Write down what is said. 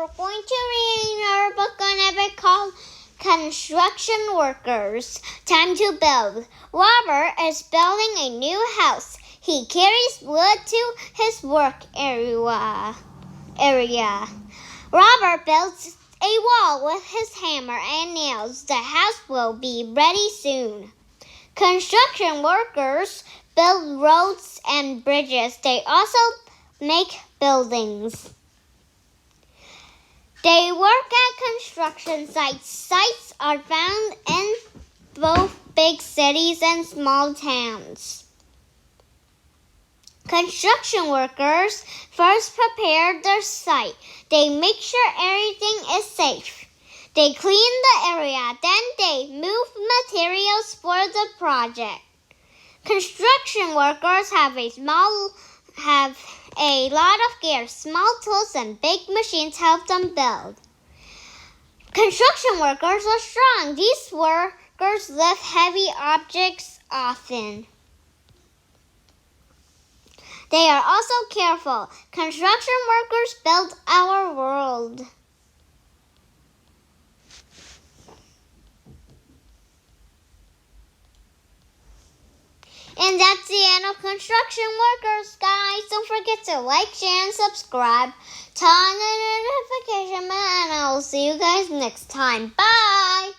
we're going to read our book on epic called Construction Workers. Time to build. Robert is building a new house. He carries wood to his work area. Robert builds a wall with his hammer and nails. The house will be ready soon. Construction workers build roads and bridges. They also make buildings. They work at construction sites. Sites are found in both big cities and small towns. Construction workers first prepare their site. They make sure everything is safe. They clean the area, then they move materials for the project. Construction workers have a lot of gear. Small tools and big machines help them build. Construction workers are strong. These workers lift heavy objects often. They are also careful. Construction workers build our world. And that's the end of Construction Workers, guys. Don't forget to like, share, and subscribe. Turn on the notification bell, and I will see you guys next time. Bye!